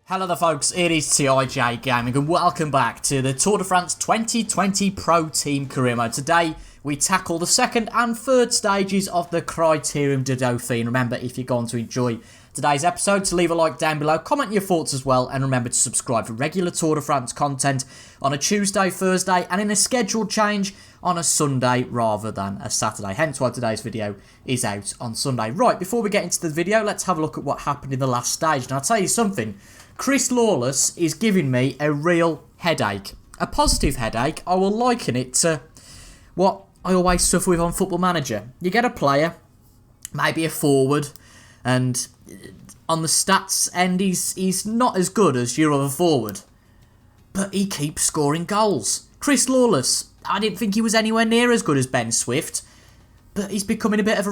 Hello there folks, it is TIJ Gaming and welcome back to the Tour de France 2020 Pro Team Career Mode. Today we tackle the second and third stages of the Criterium du Dauphine. Remember, if you're going to enjoy today's episode, to leave a like down below, comment your thoughts as well, and remember to subscribe for regular Tour de France content on a Tuesday, Thursday, and in a scheduled change on a Sunday rather than a Saturday. Hence why today's video is out on Sunday. Right, before we get into the video, let's have a look at what happened in the last stage. And I'll tell you something, Chris Lawless is giving me a real headache. A positive headache. I will liken it to what I always suffer with on Football Manager. You get a player, maybe a forward, and on the stats end he's not as good as your other forward, but he keeps scoring goals. Chris Lawless, I didn't think he was anywhere near as good as Ben Swift, but he's becoming a bit of a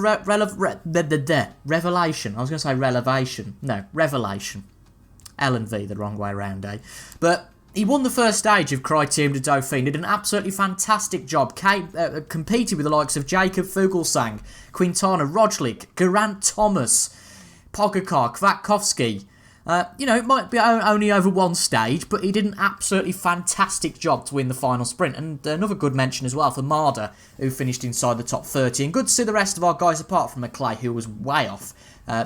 revelation. I was going to say relevation. No, revelation. L and V the wrong way around, eh? But he won the first stage of Criterium du Dauphine, did an absolutely fantastic job, competed with the likes of Jacob Fuglsang, Quintana, Roglic, Geraint Thomas, Pogacar, Kwiatkowski. It might be only over one stage, but he did an absolutely fantastic job to win the final sprint. And another good mention as well for Marder, who finished inside the top 30. And good to see the rest of our guys, apart from McClay, who was way off.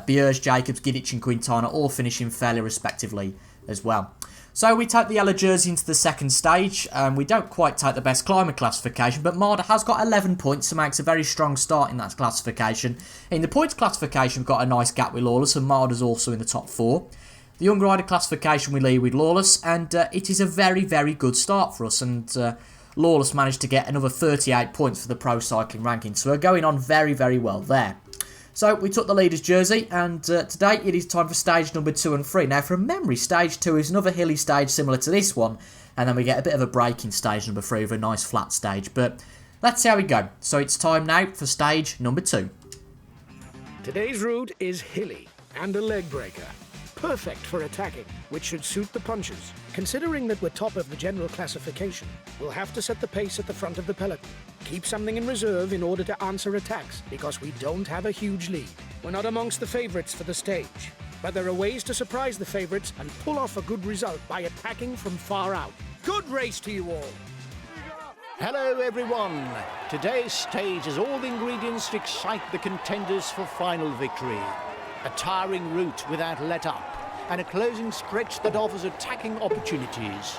Bierge, Jacobs, Gidic and Quintana all finishing fairly respectively as well. So we take the yellow jersey into the second stage. We don't quite take the best climber classification, but Marder has got 11 points, so makes a very strong start in that classification. In the points classification, we've got a nice gap with Lawless, and Marder's also in the top 4. The young rider classification, we lead with Lawless, and it is a very, very good start for us. And Lawless managed to get another 38 points for the Pro Cycling ranking, so we're going on very, very well there. So we took the leader's jersey, and today it is time for stage number 2 and 3. Now, from memory, stage 2 is another hilly stage similar to this one, and then we get a bit of a break in stage number 3 with a nice flat stage. But let's see how we go. So it's time now for stage number 2. Today's route is hilly and a leg breaker. Perfect for attacking, which should suit the punchers. Considering that we're top of the general classification, we'll have to set the pace at the front of the peloton. Keep something in reserve in order to answer attacks, because we don't have a huge lead. We're not amongst the favourites for the stage, but there are ways to surprise the favourites and pull off a good result by attacking from far out. Good race to you all! Hello everyone! Today's stage has all the ingredients to excite the contenders for final victory. A tiring route without let-up, and a closing stretch that offers attacking opportunities.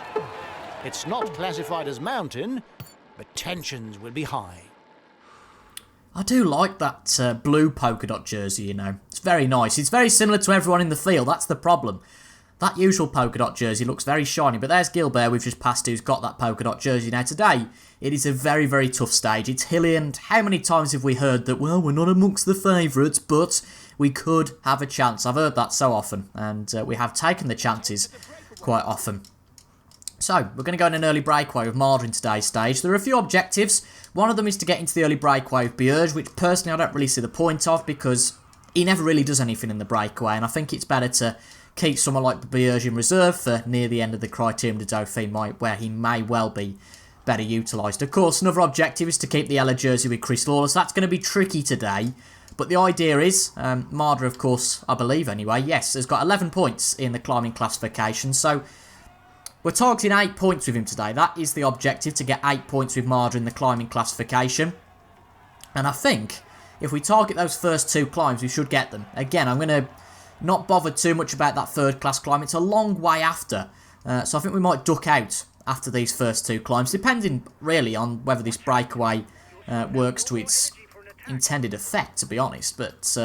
It's not classified as mountain, but tensions will be high. I do like that blue polka dot jersey, you know. It's very nice. It's very similar to everyone in the field, that's the problem. That usual polka dot jersey looks very shiny, but there's Gilbert we've just passed who's got that polka dot jersey. Now today, it is a very, very tough stage. It's hilly, and how many times have we heard that, well, we're not amongst the favourites, but we could have a chance. I've heard that so often, and we have taken the chances quite often. So, we're going to go in an early breakaway with Marder in today's stage. There are a few objectives. One of them is to get into the early breakaway with Bierge, which personally I don't really see the point of, because he never really does anything in the breakaway, and I think it's better to keep someone like Bierge in reserve for near the end of the Criterium du Dauphine, where he may well be better utilised. Of course, another objective is to keep the yellow jersey with Chris Lawless. That's going to be tricky today. But the idea is, Marder, of course, I believe anyway, yes, has got 11 points in the climbing classification. So we're targeting 8 points with him today. That is the objective, to get 8 points with Marder in the climbing classification. And I think if we target those first 2 climbs, we should get them. Again, I'm going to not bother too much about that third class climb. It's a long way after. So I think we might duck out after these first 2 climbs, depending really on whether this breakaway works to its intended effect, to be honest. But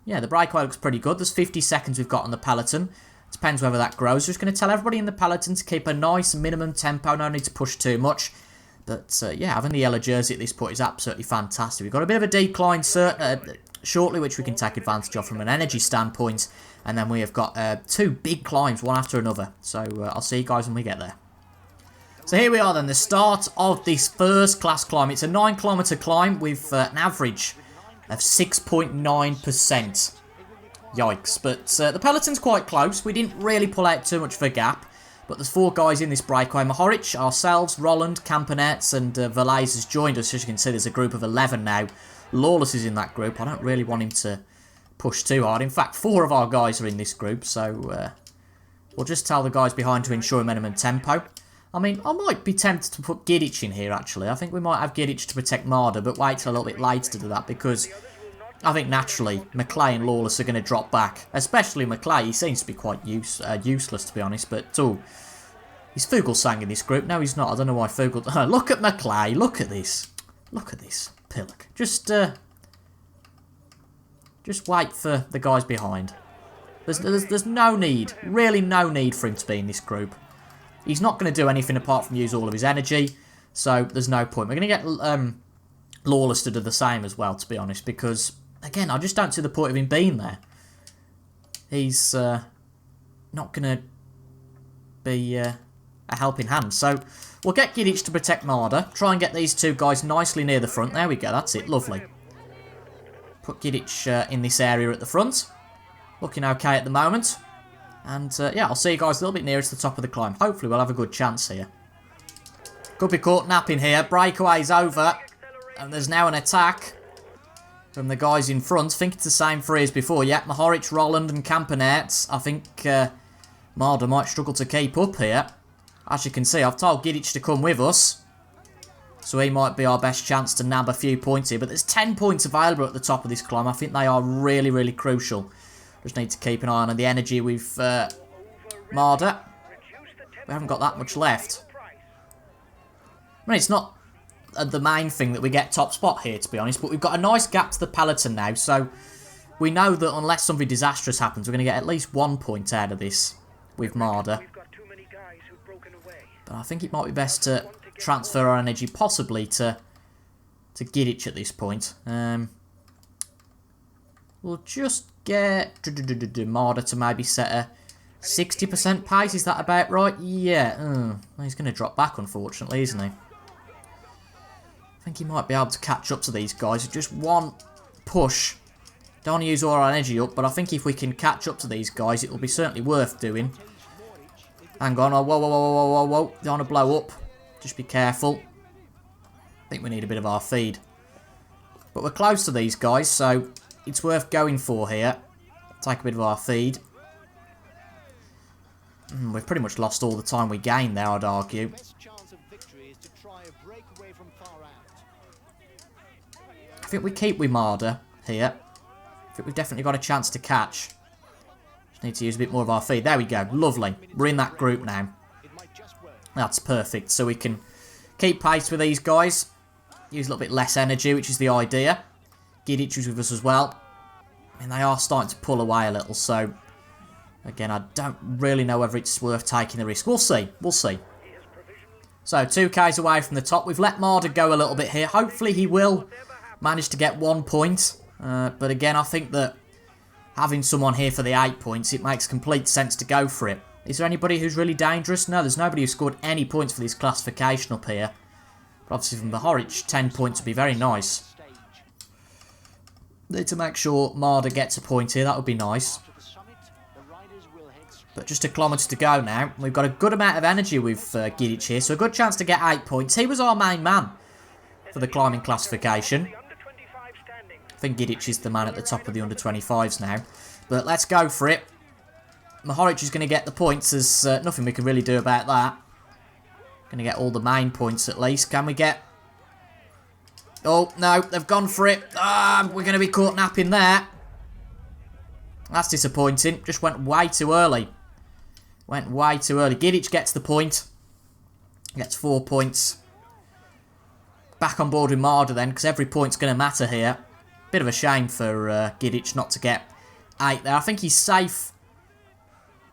yeah, the breakaway looks pretty good. There's 50 seconds we've got on the peloton. Depends whether that grows. Just going to tell everybody in the peloton to keep a nice minimum tempo. No need to push too much. But yeah, having the yellow jersey at this point is absolutely fantastic. We've got a bit of a decline shortly, which we can take advantage of from an energy standpoint. And then we have got 2 big climbs, one after another. So I'll see you guys when we get there. So here we are then, the start of this first class climb. It's a 9-kilometre climb with an average of 6.9%. Yikes. But the peloton's quite close. We didn't really pull out too much of a gap. But there's 4 guys in this breakaway. Mohoric, ourselves, Roland, Campanets and Valais has joined us. As you can see, there's a group of 11 now. Lawless is in that group. I don't really want him to push too hard. In fact, 4 of our guys are in this group. So We'll just tell the guys behind to ensure minimum tempo. I mean, I might be tempted to put Gidic in here, actually. I think we might have Gidic to protect Marder, but wait till a little bit later to do that, because I think naturally McClay and Lawless are going to drop back. Especially McClay. He seems to be quite useless, to be honest, but is Fugelsang in this group? No, he's not. I don't know why Fugel... Look at McClay. Look at this. Look at this. Pillock. Just wait for the guys behind. There's no need, really no need for him to be in this group. He's not going to do anything apart from use all of his energy, so there's no point. We're going to get Lawless to do the same as well, to be honest, because, again, I just don't see the point of him being there. He's not going to be a helping hand. So we'll get Gidic to protect Marder, try and get these two guys nicely near the front. There we go, that's it, lovely. Put Gidic in this area at the front. Looking okay at the moment. And yeah, I'll see you guys a little bit nearer to the top of the climb. Hopefully we'll have a good chance here. Could be caught napping here. Breakaway's over. And there's now an attack from the guys in front. I think it's the same three as before. Yeah, Mahoric, Roland and Camponet. I think Marder might struggle to keep up here. As you can see, I've told Gidic to come with us. So he might be our best chance to nab a few points here. But there's 10 points available at the top of this climb. I think they are really, really crucial. Just need to keep an eye on the energy with Marder. We haven't got that much left. I mean, it's not the main thing that we get top spot here, to be honest. But we've got a nice gap to the peloton now. So we know that unless something disastrous happens, we're going to get at least 1 point out of this with Marder. But I think it might be best to transfer our energy possibly to Gidic at this point. We'll just get Marder to maybe set a 60% pace. Is that about right? Yeah. He's going to drop back, unfortunately, isn't he? I think he might be able to catch up to these guys. Just one push. Don't want to use all our energy up, but I think if we can catch up to these guys, it will be certainly worth doing. Hang on. Oh, whoa, whoa, whoa, whoa, whoa, whoa. Don't want to blow up. Just be careful. I think we need a bit of our feed. But we're close to these guys, so it's worth going for here. Take a bit of our feed. We've pretty much lost all the time we gained there, I'd argue. I think we keep with Marder here. I think we've definitely got a chance to catch. Just need to use a bit more of our feed. There we go. Lovely. We're in that group now. That's perfect. So we can keep pace with these guys. Use a little bit less energy, which is the idea. Gidic is with us as well. I mean, they are starting to pull away a little, so again, I don't really know whether it's worth taking the risk. We'll see. We'll see. So, 2Ks away from the top. We've let Marder go a little bit here. Hopefully he will manage to get 1 point. But again, I think that having someone here for the 8 points, it makes complete sense to go for it. Is there anybody who's really dangerous? No, there's nobody who scored any points for this classification up here. But obviously from Mahoric, 10 points would be very nice. Need to make sure Marder gets a point here. That would be nice. But just a kilometre to go now. We've got a good amount of energy with Gidic here. So a good chance to get 8 points. He was our main man for the climbing classification. I think Gidic is the man at the top of the under-25s now. But let's go for it. Mahoric is going to get the points. There's nothing we can really do about that. Going to get all the main points at least. Can we get... Oh, no, they've gone for it. We're going to be caught napping there. That's disappointing. Just went way too early. Went way too early. Gidic gets the point. Gets 4 points. Back on board with Marder then, because every point's going to matter here. Bit of a shame for Gidic not to get 8 there. I think he's safe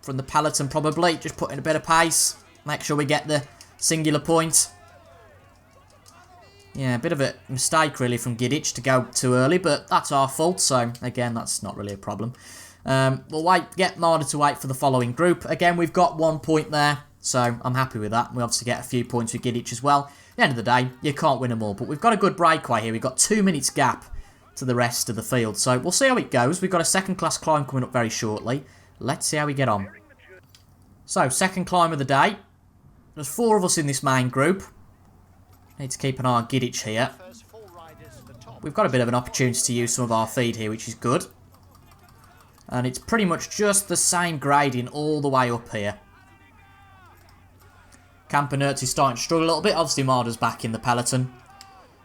from the peloton probably. Just put in a bit of pace. Make sure we get the singular point. Yeah, a bit of a mistake really from Gidic to go too early, but that's our fault, so again, that's not really a problem. We'll get Marder to wait for the following group. Again, we've got 1 point there, so I'm happy with that. We obviously get a few points with Gidic as well. At the end of the day, you can't win them all, but we've got a good breakaway here. We've got 2 minutes gap to the rest of the field, so we'll see how it goes. We've got a second class climb coming up very shortly. Let's see how we get on. So, second climb of the day. There's 4 of us in this main group. Need to keep an eye on Gidic here. We've got a bit of an opportunity to use some of our feed here, which is good. And it's pretty much just the same gradient all the way up here. Campanert is starting to struggle a little bit. Obviously, Marder's back in the peloton.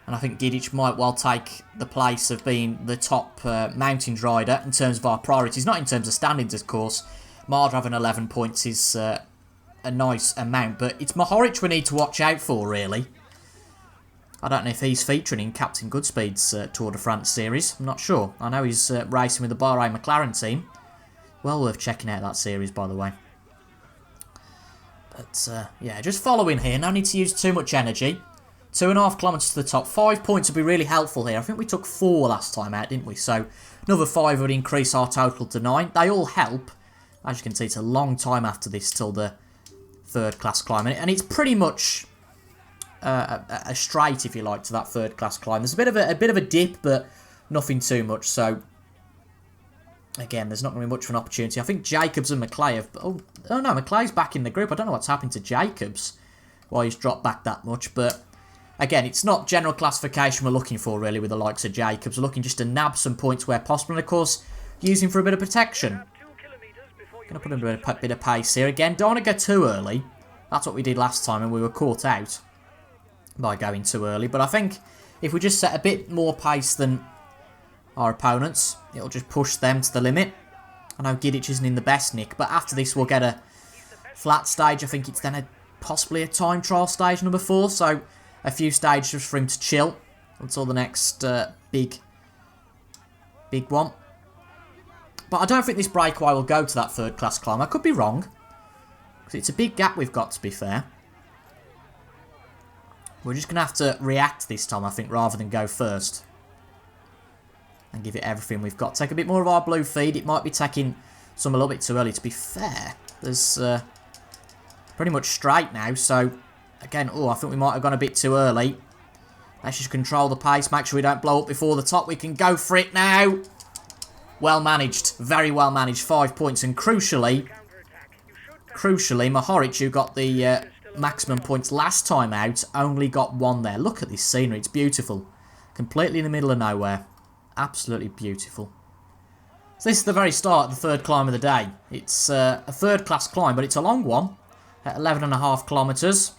And I think Gidic might well take the place of being the top mountains rider in terms of our priorities. Not in terms of standings, of course. Marder having 11 points is a nice amount. But it's Mohoric we need to watch out for, really. I don't know if he's featuring in Captain Goodspeed's Tour de France series. I'm not sure. I know he's racing with the Bahrain McLaren team. Well worth checking out that series, by the way. But, yeah, just following here. No need to use too much energy. 2.5 kilometres to the top. 5 points would be really helpful here. I think we took 4 last time out, didn't we? So, another 5 would increase our total to 9. They all help. As you can see, it's a long time after this till the third class climb. And it's pretty much a straight, if you like, to that third class climb. There's a bit of a dip, but nothing too much. So, again, there's not going to be much of an opportunity. I think Jacobs and McClay have... Oh no, McClay's back in the group. I don't know what's happened to Jacobs, why he's dropped back that much. But, again, it's not general classification we're looking for, really, with the likes of Jacobs. We're looking just to nab some points where possible. And, of course, using for a bit of protection. Going to put in a bit of pace here. Again, don't want to go too early. That's what we did last time, and we were caught out by going too early. But I think if we just set a bit more pace than our opponents, it'll just push them to the limit. I know Gidic isn't in the best nick, but after this we'll get a flat stage. I think it's then possibly a time trial stage number 4, so a few stages for him to chill until the next big one. But I don't think this breakaway will go to that third class climb. I could be wrong, because it's a big gap we've got, to be fair. We're just going to have to react this time, I think, rather than go first. And give it everything we've got. Take a bit more of our blue feed. It might be taking some a little bit too early, to be fair. There's pretty much straight now, so again, I think we might have gone a bit too early. Let's just control the pace, make sure we don't blow up before the top. We can go for it now. Well managed, very well managed. 5 points, and crucially, Mohoric, who got the maximum points last time out, only got 1 there. Look at this scenery, it's beautiful. Completely in the middle of nowhere. Absolutely beautiful. So this is the very start of the third climb of the day. It's a third class climb, but it's a long one at 11.5 kilometres.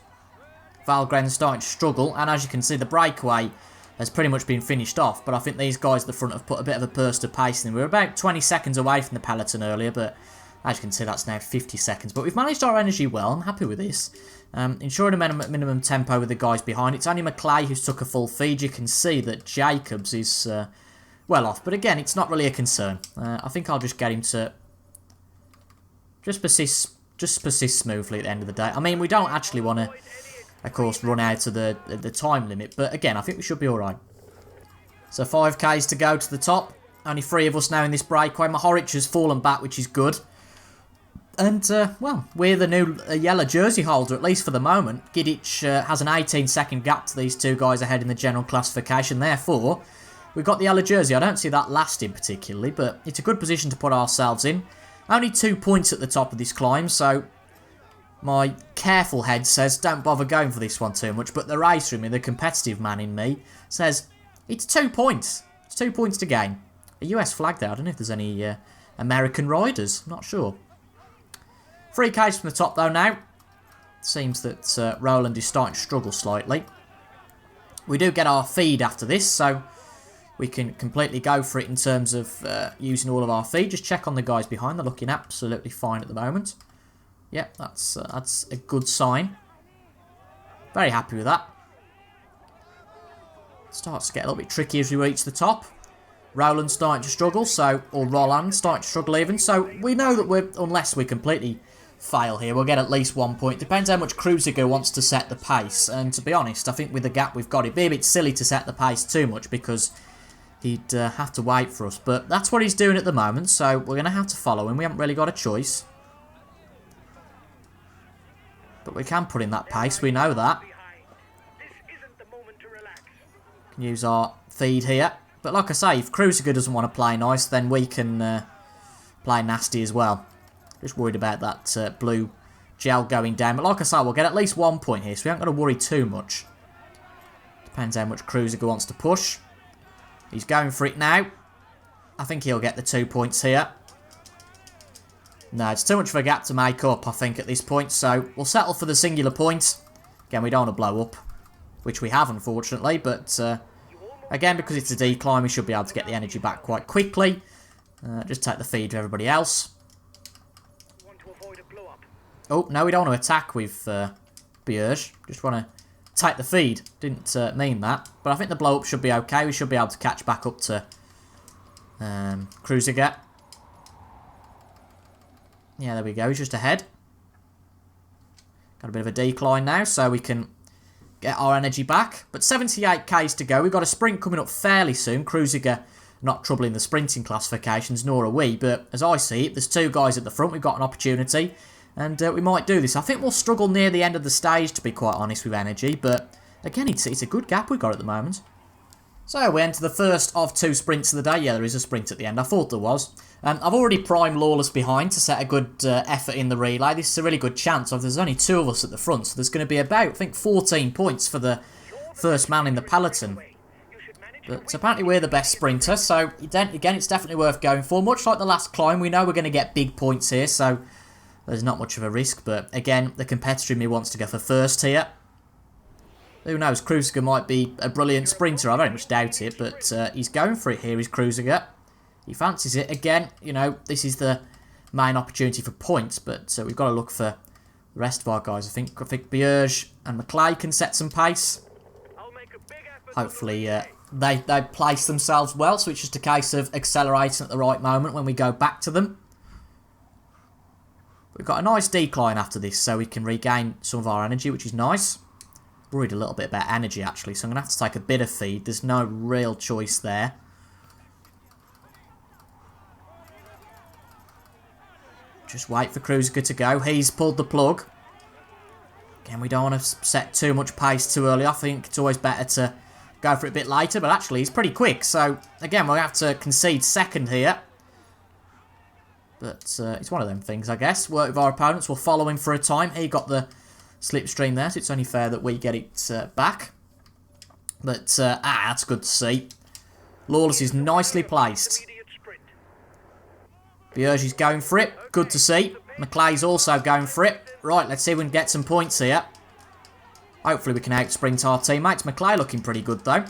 Valgren's starting to struggle, and as you can see, the breakaway has pretty much been finished off. But I think these guys at the front have put a bit of a burst of pace in. We were about 20 seconds away from the peloton earlier, but as you can see, that's now 50 seconds. But we've managed our energy well. I'm happy with this. Ensuring a minimum tempo with the guys behind. It's only McClay who's took a full feed. You can see that Jacobs is well off. But again, it's not really a concern. I think I'll just get him to just persist smoothly at the end of the day. I mean, we don't actually want to, of course, run out of the time limit. But again, I think we should be alright. So 5Ks to go to the top. Only 3 of us now in this breakaway. Mohoric has fallen back, which is good. And, well, we're the new yellow jersey holder, at least for the moment. Gidic has an 18-second gap to these 2 guys ahead in the general classification. Therefore, we've got the yellow jersey. I don't see that lasting particularly, but it's a good position to put ourselves in. Only 2 points at the top of this climb, so my careful head says don't bother going for this one too much. But the racer in me, the competitive man in me, says it's 2 points. It's 2 points to gain. A US flag there. I don't know if there's any American riders. I'm not sure. 3Ks from the top though now. Seems that Roland is starting to struggle slightly. We do get our feed after this, so we can completely go for it in terms of using all of our feed. Just check on the guys behind. They're looking absolutely fine at the moment. Yep, that's a good sign. Very happy with that. Starts to get a little bit tricky as we reach the top. Roland's starting to struggle, or Roland starting to struggle even. So we know that unless we completely fail here, we'll get at least 1 point. Depends how much Cruziger wants to set the pace. And to be honest, I think with the gap we've got, it'd be a bit silly to set the pace too much because he'd have to wait for us. But that's what he's doing at the moment, so we're going to have to follow him. We haven't really got a choice. But we can put in that pace, we know that. Can use our feed here. But like I say, if Cruziger doesn't want to play nice, then we can play nasty as well. Just worried about that blue gel going down. But like I say, we'll get at least 1 point here, so we aren't going to worry too much. Depends how much Cruziger wants to push. He's going for it now. I think he'll get the 2 points here. No, it's too much of a gap to make up, I think, at this point. So we'll settle for the singular point. Again, we don't want to blow up, which we have, unfortunately. But again, because it's a decline, we should be able to get the energy back quite quickly. Just take the feed to everybody else. Oh, no, we don't want to attack with Bierge. Just want to take the feed. Didn't mean that. But I think the blow-up should be okay. We should be able to catch back up to Cruiser. Yeah, there we go. He's just ahead. Got a bit of a decline now, so we can get our energy back. But 78k's to go. We've got a sprint coming up fairly soon. Cruiser not troubling the sprinting classifications, nor are we. But as I see it, there's two guys at the front. We've got an opportunity. And we might do this. I think we'll struggle near the end of the stage, to be quite honest, with energy. But again, it's a good gap we've got at the moment. So we enter the first of 2 sprints of the day. Yeah, there is a sprint at the end. I thought there was. I've already primed Lawless behind to set a good effort in the relay. This is a really good chance. There's only 2 of us at the front, so there's going to be about, I think, 14 points for the first man in the peloton. But apparently we're the best sprinter, so again, it's definitely worth going for. Much like the last climb, we know we're going to get big points here, so there's not much of a risk. But again, the competitor in me wants to go for first here. Who knows, Cruiser might be a brilliant sprinter. I very much doubt it, but he's going for it here, is Cruiser. He fancies it. Again, you know, this is the main opportunity for points, but we've got to look for the rest of our guys. I think Bierge and McClay can set some pace. Hopefully they place themselves well, so it's just a case of accelerating at the right moment when we go back to them. We've got a nice decline after this, so we can regain some of our energy, which is nice. Worried a little bit about energy, actually, so I'm going to have to take a bit of feed. There's no real choice there. Just wait for Cruiser to go. He's pulled the plug. Again, we don't want to set too much pace too early. I think it's always better to go for it a bit later, but actually he's pretty quick. So, again, we'll have to concede second here. But it's one of them things, I guess. Work with our opponents. We'll follow him for a time. He got the slipstream there, so it's only fair that we get it back. But, that's good to see. Lawless is nicely placed. Bierge is going for it. Good to see. McClay's also going for it. Right, let's see if we can get some points here. Hopefully we can out-sprint our teammates. McClay looking pretty good, though.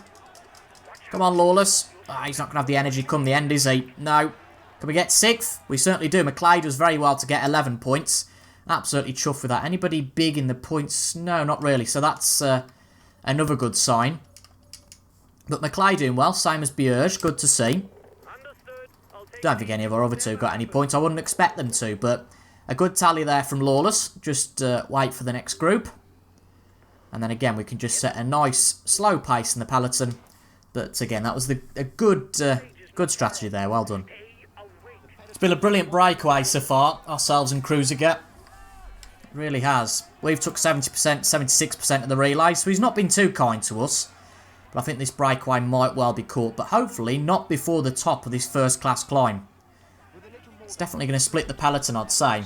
Come on, Lawless. He's not going to have the energy come the end, is he? No. Can we get 6th? We certainly do. McClay does very well to get 11 points. Absolutely chuffed with that. Anybody big in the points? No, not really. So that's another good sign. But McClay doing well, same as Bierge. Good to see. Don't think any of our other 2 got any points. I wouldn't expect them to, but a good tally there from Lawless. Just wait for the next group. And then again, we can just set a nice slow pace in the peloton. But again, that was a good strategy there. Well done. It's been a brilliant breakaway so far, ourselves and Cruiser. It really has. We've took 70%, 76% of the relay, so he's not been too kind to us. But I think this breakaway might well be caught, but hopefully not before the top of this first class climb. It's definitely going to split the peloton, I'd say.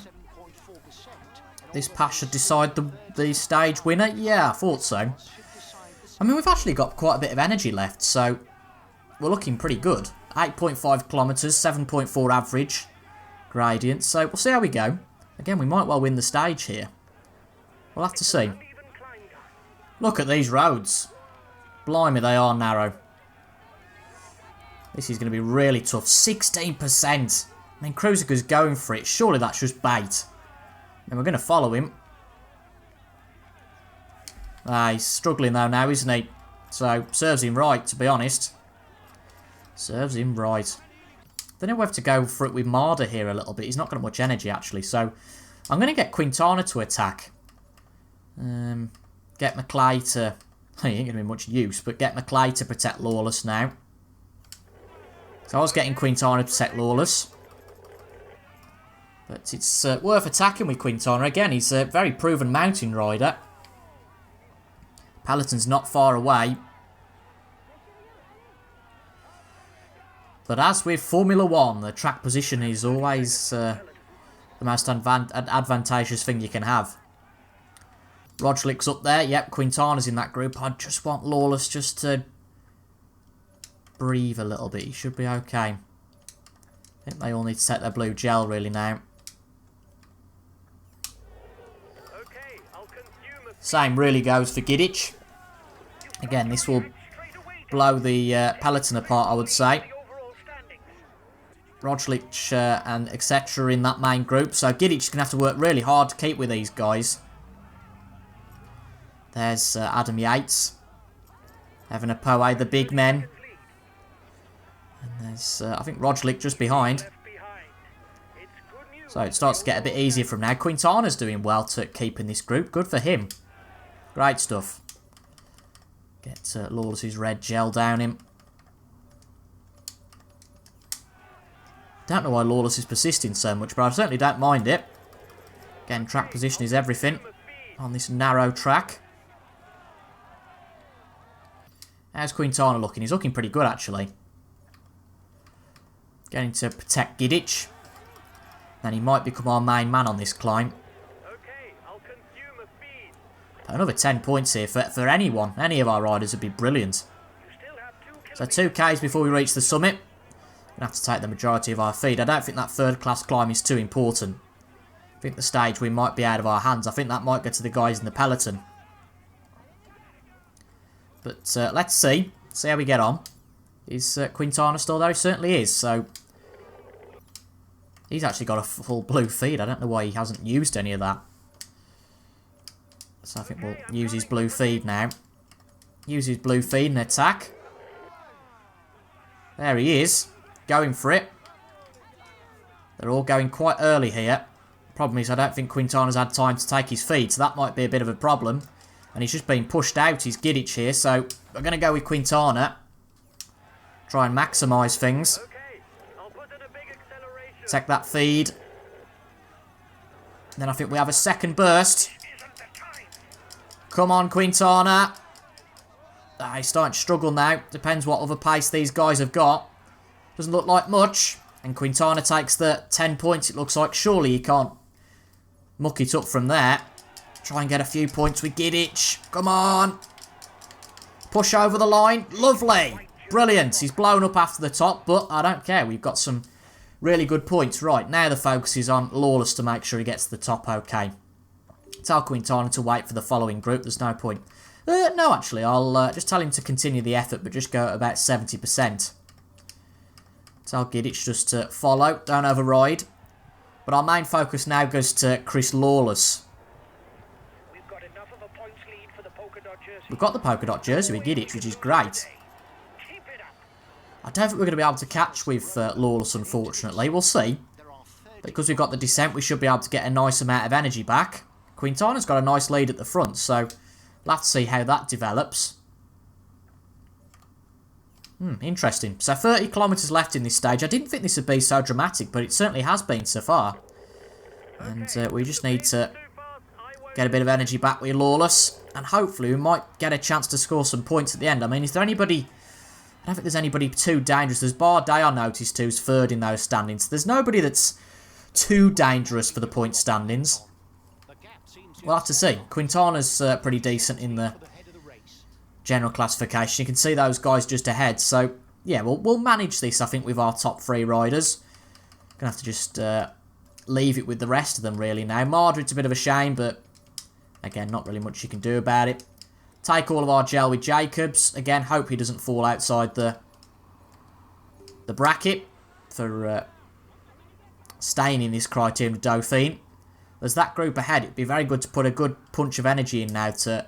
This pass should decide the stage winner. Yeah, I thought so. I mean, we've actually got quite a bit of energy left, so we're looking pretty good. 8.5 kilometres, 7.4 average gradient, so we'll see how we go. Again, we might well win the stage here. We'll have to see. Look at these roads. Blimey, they are narrow. This is going to be really tough. 16%. I mean, Cruiser's going for it. Surely that's just bait. And we're going to follow him. He's struggling though now, isn't he? So, serves him right, to be honest. Serves him right. Don't know whether to go for it with Marder here a little bit. He's not got much energy, actually. So, I'm going to get Quintana to attack. Get McClay to... He ain't going to be much use, but get McClay to protect Lawless now. So I was getting Quintana to protect Lawless. But it's worth attacking with Quintana. Again, he's a very proven mountain rider. Peloton's not far away. But as with Formula 1, the track position is always the most advantageous thing you can have. Rodglick's up there. Yep, Quintana's in that group. I just want Lawless just to breathe a little bit. He should be okay. I think they all need to set their blue gel really now. Same really goes for Gidic. Again, this will blow the peloton apart, I would say. Roglic and etc. in that main group. So Gidic's going to have to work really hard to keep with these guys. There's Adam Yates. Evan Apoe, the big men. And there's, I think, Roglic just behind. So it starts to get a bit easier from now. Quintana's doing well to keep in this group. Good for him. Great stuff. Get Lawless's red gel down him. Don't know why Lawless is persisting so much, but I certainly don't mind it. Again, track position is everything on this narrow track. How's Quintana looking? He's looking pretty good, actually. Getting to protect Gidic. Then he might become our main man on this climb. Another 10 points here for anyone. Any of our riders would be brilliant. So 2Ks before we reach the summit. Going to have to take the majority of our feed. I don't think that third class climb is too important. I think the stage we might be out of our hands. I think that might get to the guys in the peloton. But let's see. See how we get on. Is Quintana still there? He certainly is. So he's actually got a full blue feed. I don't know why he hasn't used any of that. So I think we'll use his blue feed now. Use his blue feed and attack. There he is. Going for it. They're all going quite early here. Problem is I don't think Quintana's had time to take his feed, so that might be a bit of a problem. And he's just been pushed out. He's Gidic here, so we're going to go with Quintana. Try and maximise things. Take that feed. Then I think we have a second burst. Come on, Quintana. He's starting to struggle now. Depends what other pace these guys have got. Doesn't look like much. And Quintana takes the 10 points, it looks like. Surely he can't muck it up from there. Try and get a few points with Gidic. Come on. Push over the line. Lovely. Brilliant. He's blown up after the top, but I don't care. We've got some really good points. Right, now the focus is on Lawless to make sure he gets to the top okay. Tell Quintana to wait for the following group. There's no point. No, actually, I'll just tell him to continue the effort, but just go at about 70%. Tell Gidic just to follow. Don't override. But our main focus now goes to Chris Lawless. We've got the polka dot jersey with Gidic, which is great. I don't think we're going to be able to catch with Lawless, unfortunately. We'll see. Because we've got the descent, we should be able to get a nice amount of energy back. Quintana's got a nice lead at the front, so we'll have to see how that develops. Interesting. So 30 kilometres left in this stage. I didn't think this would be so dramatic, but it certainly has been so far. And we just need to get a bit of energy back with Lawless. And hopefully we might get a chance to score some points at the end. I mean, is there anybody... I don't think there's anybody too dangerous. There's Bardet, I noticed, who's third in those standings. There's nobody that's too dangerous for the point standings. We'll have to see. Quintana's pretty decent in the general classification. You can see those guys just ahead. So, yeah, we'll manage this, I think, with our top three riders. Gonna have to just leave it with the rest of them, really, now. Madrid's a bit of a shame, but, again, not really much you can do about it. Take all of our gel with Jacobs. Again, hope he doesn't fall outside the bracket for staying in this Criterium du Dauphine. There's that group ahead. It'd be very good to put a good punch of energy in now to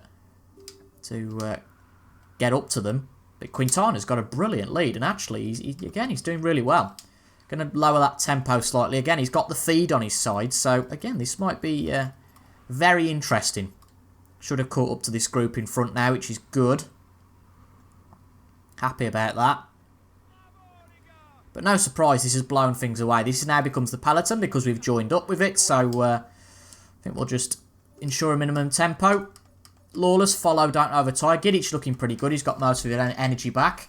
get up to them. But Quintana's got a brilliant lead, and actually, he's doing really well. Going to lower that tempo slightly. Again, he's got the feed on his side, so again, this might be very interesting. Should have caught up to this group in front now, which is good. Happy about that. But no surprise, this has blown things away. This now becomes the peloton because we've joined up with it, so I think we'll just ensure a minimum tempo. Lawless, follow, don't overtire. Gidic looking pretty good. He's got most of his energy back.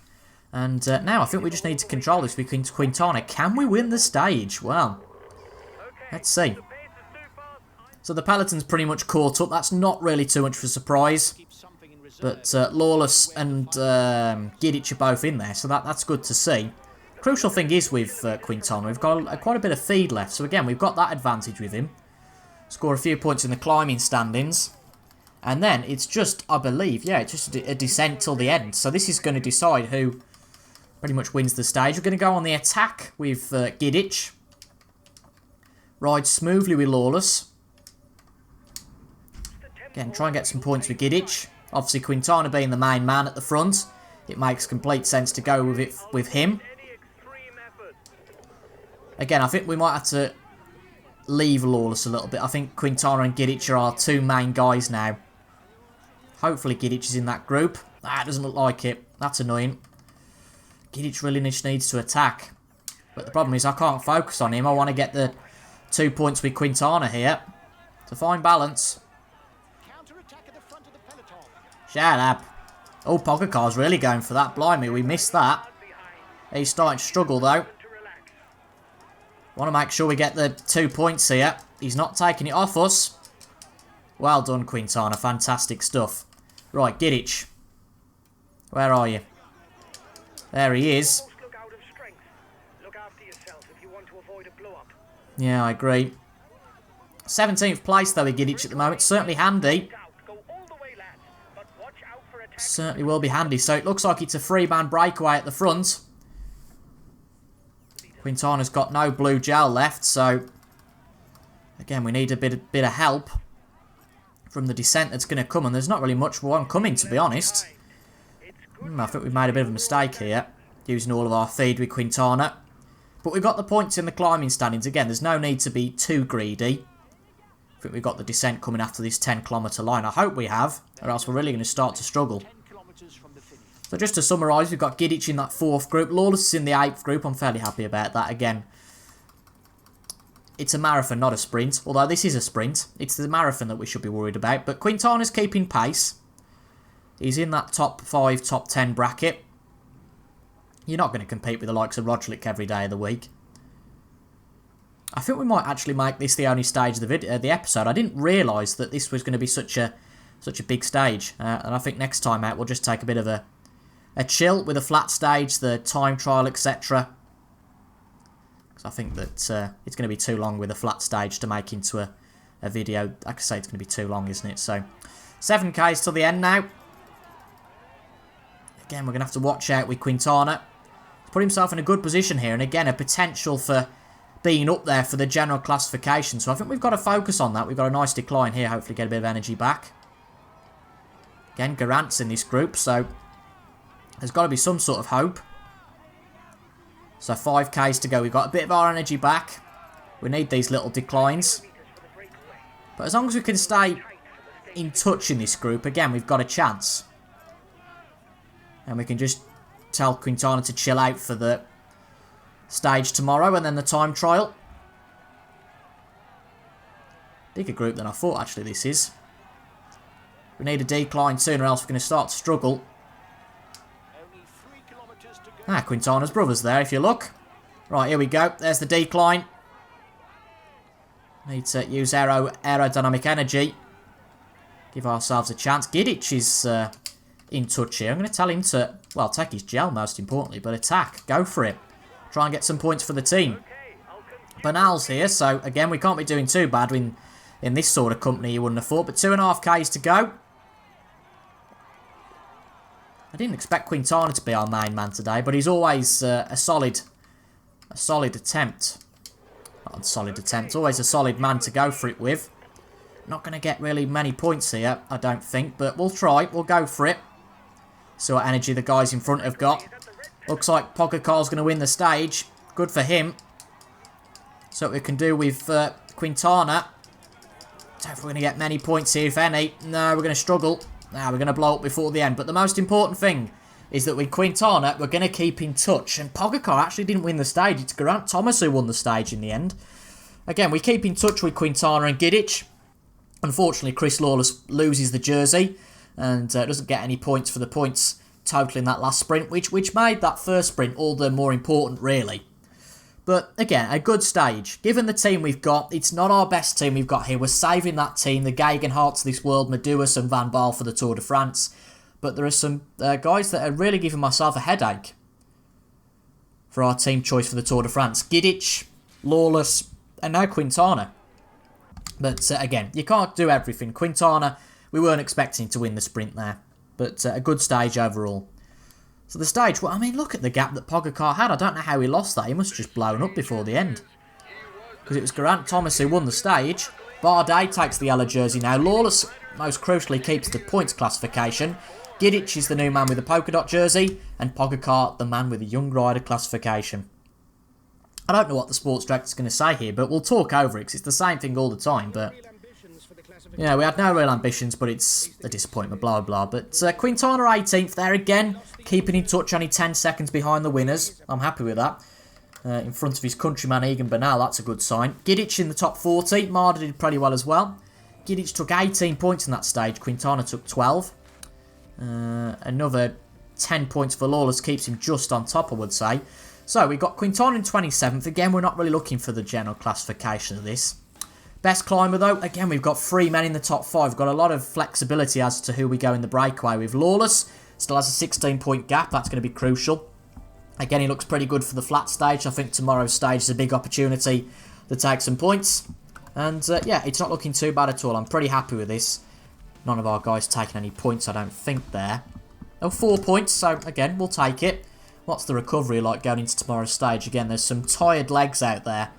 And now I think we just need to control this with Quintana. Can we win the stage? Well, let's see. So the peloton's pretty much caught up. That's not really too much of a surprise. But Lawless and Gidic are both in there, so that's good to see. Crucial thing is with Quintana, we've got quite a bit of feed left. So again, we've got that advantage with him. Score a few points in the climbing standings. And then it's just, I believe, yeah, it's just a descent till the end. So this is going to decide who pretty much wins the stage. We're going to go on the attack with Gidic. Ride smoothly with Lawless. Again, try and get some points with Gidic. Obviously, Quintana being the main man at the front, it makes complete sense to go with it with him. Again, I think we might have to leave Lawless a little bit. I think Quintana and Gidic are our two main guys now. Hopefully Gidic is in that group. Ah, it doesn't look like it. That's annoying. Gidic really just needs to attack. But the problem is I can't focus on him. I want to get the 2 points with Quintana here. To find balance. Shut up. Oh, Pogacar's really going for that. Blimey, we missed that. He's starting to struggle though. Want to make sure we get the 2 points here. He's not taking it off us. Well done, Quintana. Fantastic stuff. Right, Gidic. Where are you? There he is. Yeah, I agree. 17th place though with Gidic at the moment. Certainly handy. Certainly will be handy. So it looks like it's a three-man breakaway at the front. Quintana's got no blue gel left, so again we need a bit of help from the descent that's going to come, and there's not really much one coming, to be honest. I think we've made a bit of a mistake here, using all of our feed with Quintana. But we've got the points in the climbing standings. Again, there's no need to be too greedy. I think we've got the descent coming after this 10-kilometre line. I hope we have, or else we're really going to start to struggle. So just to summarise, we've got Gidic in that 4th group. Lawless is in the 8th group. I'm fairly happy about that. Again, it's a marathon, not a sprint. Although this is a sprint. It's the marathon that we should be worried about. But Quintana's keeping pace. He's in that top 5, top 10 bracket. You're not going to compete with the likes of Roglic every day of the week. I think we might actually make this the only stage of the episode. I didn't realise that this was going to be such a big stage. And I think next time out we'll just take a bit of a chill with a flat stage, the time trial, etc. Because I think that it's going to be too long with a flat stage to make into a video. Like I say, it's going to be too long, isn't it? So 7Ks till the end now. Again, we're going to have to watch out with Quintana. He's put himself in a good position here. And again, a potential for being up there for the general classification. So I think we've got to focus on that. We've got a nice decline here. Hopefully get a bit of energy back. Again, Garant's in this group. So there's got to be some sort of hope. So 5Ks to go. We've got a bit of our energy back. We need these little declines. But as long as we can stay in touch in this group, again, we've got a chance. And we can just tell Quintana to chill out for the stage tomorrow and then the time trial. Bigger group than I thought, actually, this is. We need a decline soon or else we're going to start to struggle. Ah, Quintana's brother's there, if you look. Right, here we go. There's the decline. Need to use aerodynamic energy. Give ourselves a chance. Gidic is in touch here. I'm going to tell him to, well, take his gel most importantly, but attack. Go for it. Try and get some points for the team. Bernal's here, so again, we can't be doing too bad in this sort of company, you wouldn't have thought. But 2.5Ks to go. I didn't expect Quintana to be our main man today, but he's always a solid attempt. Not a solid attempt, always a solid man to go for it with. Not going to get really many points here, I don't think, but we'll try. We'll go for it. See what energy the guys in front have got. Looks like Pogacar's going to win the stage. Good for him. So what we can do with Quintana. Don't know if we're going to get many points here, if any. No, we're going to struggle. Now we're going to blow up before the end. But the most important thing is that with Quintana, we're going to keep in touch. And Pogacar actually didn't win the stage. It's Geraint Thomas who won the stage in the end. Again, we keep in touch with Quintana and Gidic. Unfortunately, Chris Lawless loses the jersey and doesn't get any points for the points total in that last sprint, which made that first sprint all the more important, really. But again, a good stage. Given the team we've got, it's not our best team we've got here. We're saving that team, the Gegenhardts of this world, Maduas and Van Baal for the Tour de France. But there are some guys that are really giving myself a headache for our team choice for the Tour de France. Gidic, Lawless, and now Quintana. But again, you can't do everything. Quintana we weren't expecting to win the sprint there. But a good stage overall. So the stage, well, I mean, look at the gap that Pogacar had. I don't know how he lost that. He must have just blown up before the end. Because it was Geraint Thomas who won the stage. Bardet takes the yellow jersey now. Lawless, most crucially, keeps the points classification. Gidic is the new man with the polka dot jersey. And Pogacar, the man with the young rider classification. I don't know what the sports director's going to say here, but we'll talk over it because it's the same thing all the time. But yeah, we had no real ambitions, but it's a disappointment, blah, blah, blah. But Quintana 18th there again, keeping in touch, only 10 seconds behind the winners. I'm happy with that. In front of his countryman Egan Bernal, that's a good sign. Gidic in the top 40. Marder did pretty well as well. Gidic took 18 points in that stage. Quintana took 12. Another 10 points for Lawless keeps him just on top, I would say. So we've got Quintana in 27th. Again, we're not really looking for the general classification of this. Best climber, though, again, we've got 3 men in the top 5. We've got a lot of flexibility as to who we go in the breakaway with. Lawless still has a 16-point gap. That's going to be crucial. Again, he looks pretty good for the flat stage. I think tomorrow's stage is a big opportunity to take some points. And, yeah, it's not looking too bad at all. I'm pretty happy with this. None of our guys taking any points, I don't think, there. Oh, 4 points, so, again, we'll take it. What's the recovery like going into tomorrow's stage? Again, there's some tired legs out there.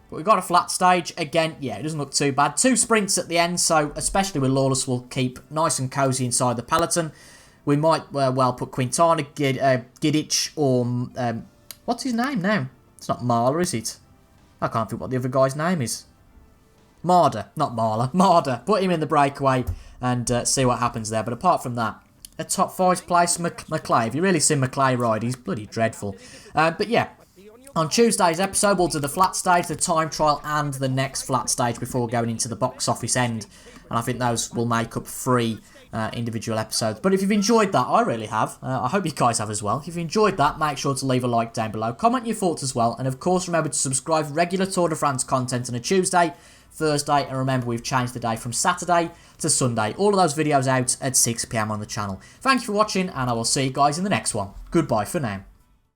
But we've got a flat stage. Again, yeah, it doesn't look too bad. 2 sprints at the end, so especially with Lawless, we'll keep nice and cosy inside the peloton. We might well put Quintana, Gidic, or... what's his name now? It's not Marler, is it? I can't think what the other guy's name is. Marder, not Marler. Marder. Put him in the breakaway and see what happens there. But apart from that, a top 5 place, McClay. If you really see McClay ride, he's bloody dreadful. But yeah, on Tuesday's episode, we'll do the flat stage, the time trial, and the next flat stage before going into the box office end. And I think those will make up 3 individual episodes. But if you've enjoyed that, I really have. I hope you guys have as well. If you've enjoyed that, make sure to leave a like down below. Comment your thoughts as well. And of course, remember to subscribe for regular Tour de France content on a Tuesday, Thursday, and remember we've changed the day from Saturday to Sunday. All of those videos out at 6 PM on the channel. Thank you for watching, and I will see you guys in the next one. Goodbye for now.